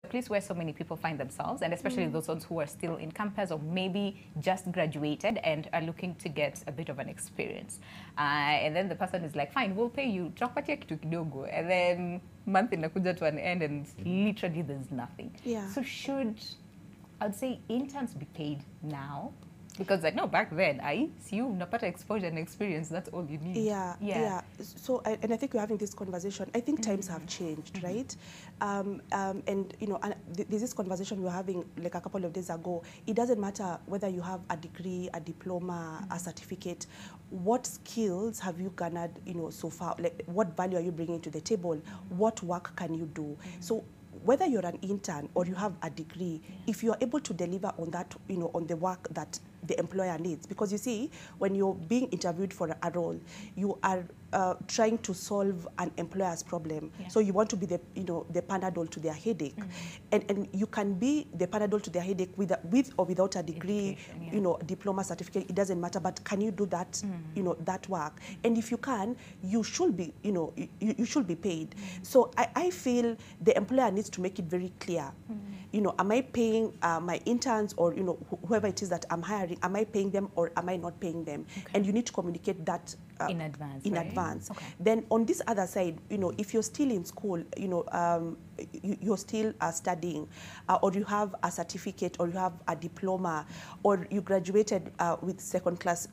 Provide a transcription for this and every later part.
place where so many people find themselves, and especially those ones who are still in campus or maybe just graduated and are looking to get a bit of an experience. And then the person is like, fine, we'll pay you, tutakupatia kitu kidogo. And then month inakuja to an end and literally there's nothing. Yeah. So should, I'd say, interns be paid now? Because I know back then, I see you napata exposure and experience, that's all you need. Yeah. So, and I think we're having this conversation. I think times have changed, right? And, you know, there's this conversation we were having like a couple of days ago. It doesn't matter whether you have a degree, a diploma, a certificate. What skills have you garnered, you know, so far? Like, what value are you bringing to the table? What work can you do? So, whether you're an intern or you have a degree, if you are able to deliver on that, you know, on the work that the employer needs, because you see, when you're being interviewed for a role, you are trying to solve an employer's problem. So you want to be the, you know, the Panadol to their headache, and you can be the Panadol to their headache with or without a degree, you know, diploma, certificate. It doesn't matter. But can you do that, you know, that work? And if you can, you should be, you know, you should be paid. So I feel the employer needs to make it very clear. You know, am I paying my interns or, you know, whoever it is that I'm hiring, am I paying them or am I not paying them? And you need to communicate that in advance. Then on this other side, you know, if you're still in school, you know, you're still studying, or you have a certificate or you have a diploma, or you graduated with second class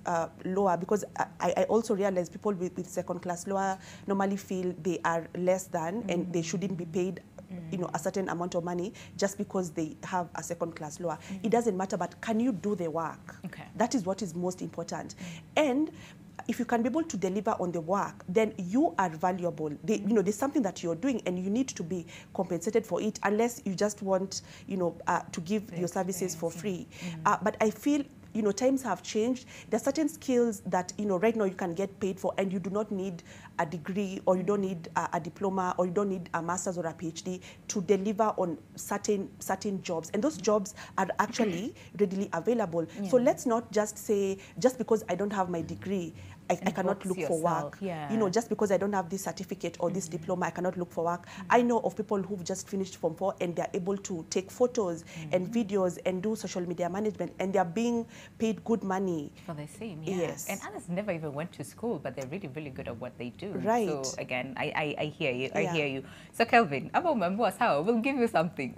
lower, because I also realize people with second class lower normally feel they are less than and they shouldn't be paid, you know, a certain amount of money just because they have a second class lower. It doesn't matter, but can you do the work? That is what is most important. And if you can be able to deliver on the work, then you are valuable. You know, there's something that you're doing and you need to be compensated for it, unless you just want, you know, to give your services for free. But I feel, you know, times have changed. There are certain skills that, you know, right now you can get paid for, and you do not need a degree, or you don't need a diploma, or you don't need a master's or a PhD to deliver on certain jobs. And those jobs are actually readily available. So let's not just say, just because I don't have my degree, I cannot look for work. You know, just because I don't have this certificate or this diploma, I cannot look for work. I know of people who've just finished Form 4 and they're able to take photos and videos and do social media management, and they're being paid good money. For the same, Yes. And others never even went to school, but they're really, really good at what they do. Right. So again, I hear you. I hear you. So Kelvin, we'll give you something.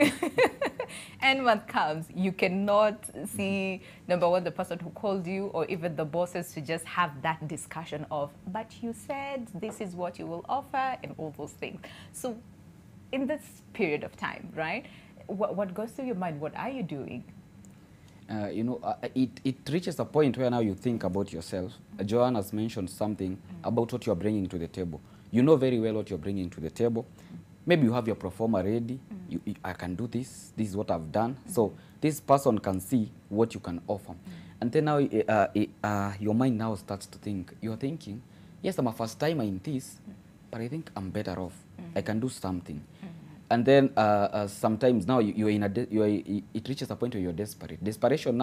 End month comes, you cannot see, number one, the person who called you or even the bosses to just have that discussion of, but you said this is what you will offer and all those things. So in this period of time, right, what goes through your mind? What are you doing? You know, it reaches a point where now you think about yourself. Joanne has mentioned something about what you're bringing to the table. You know very well what you're bringing to the table. Maybe you have your pro forma ready. I can do this. This is what I've done. So this person can see what you can offer. And then now your mind now starts to think. You're thinking, yes, I'm a first timer in this, but I think I'm better off. I can do something. And then sometimes now it reaches a point where you're desperate. Desperation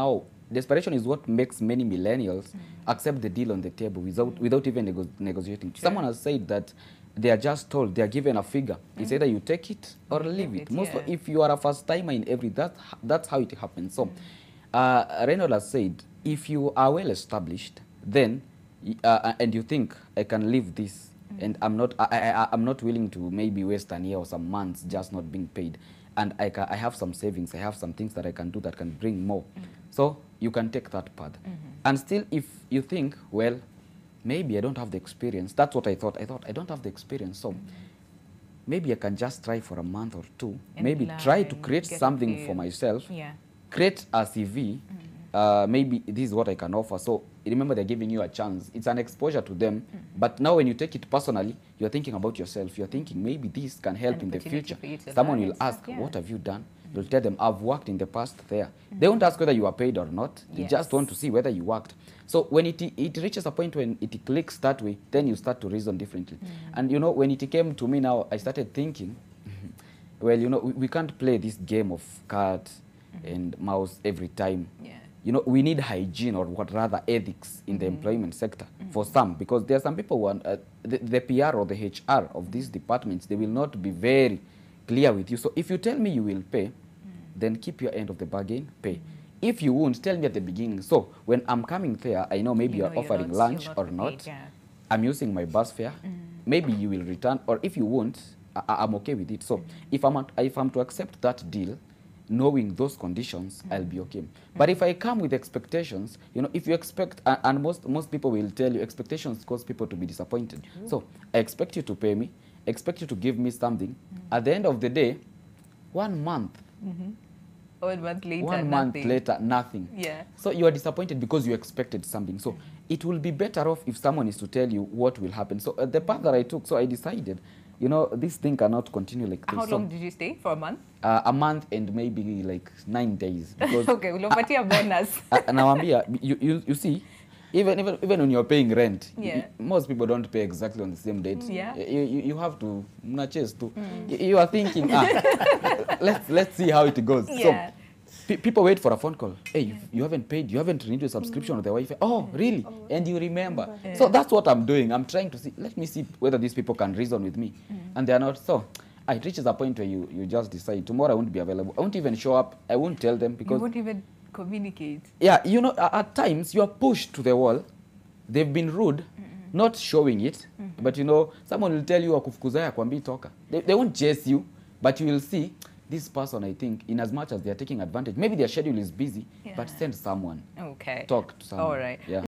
is what makes many millennials accept the deal on the table without even negotiating. Sure. Someone has said that they are just told, they are given a figure. It's either you take it or leave it. If you are a first timer in that's how it happens. So Reynolds has said, if you are well established, then and you think I can leave this, and I'm not willing to maybe waste a year or some months just not being paid, and I have some savings, I have some things that I can do that can bring more. So you can take that path. And still, if you think, well, maybe I don't have the experience. That's what I thought. I thought I don't have the experience, so maybe I can just try for a month or two. And maybe try to create something for myself. Create a CV. Maybe this is what I can offer. So remember, they're giving you a chance. It's an exposure to them. But now when you take it personally, you're thinking about yourself. You're thinking maybe this can help in the future. Someone will ask, what have you done? You'll tell them, I've worked in the past there. They won't ask whether you are paid or not. They just want to see whether you worked. So when it reaches a point when it clicks that way, then you start to reason differently. And you know, when it came to me now, I started thinking, well, you know, we can't play this game of cat and mouse every time. You know, we need hygiene, or what rather ethics in the employment sector for some, because there are some people who are, the PR or the HR of these departments, they will not be very clear with you. So if you tell me you will pay, then keep your end of the bargain, pay. If you won't, tell me at the beginning. So when I'm coming there, I know maybe you're offering lunch or not. Yeah. I'm using my bus fare. Maybe you will return, or if you won't, I'm okay with it. So if I'm to accept that deal, knowing those conditions, I'll be okay. But if I come with expectations, you know, if you expect, and most people will tell you, expectations cause people to be disappointed. So I expect you to pay me, expect you to give me something. At the end of the day, 1 month. 1 month later, 1 month later, nothing. Yeah. So you are disappointed because you expected something. So it will be better off if someone is to tell you what will happen. So the path that I took, so I decided, you know, this thing cannot continue like this. How long did you stay? For a month? A month and maybe like 9 days. Because okay, we'll a bonus. Nawambia, you see, even when you're paying rent, yeah. most people don't pay exactly on the same date. Yeah. You have to chase too. You are thinking, let's see how it goes. Yeah. So people wait for a phone call. Hey, you haven't paid, you haven't renewed your subscription on the Wi-Fi. Oh, really? And you remember. Yeah. So that's what I'm doing. I'm trying to see, let me see whether these people can reason with me. And they're not. So it reaches a point where you just decide, tomorrow I won't be available. I won't even show up. I won't tell them because... You won't even communicate. Yeah, you know, at times you are pushed to the wall. They've been rude, not showing it. But you know, someone will tell you, wakufukuzaya kwambi toka. They won't chase you, but you will see, this person, I think, in as much as they are taking advantage, maybe their schedule is busy, but send someone. Okay. Talk to someone. All right. Yeah.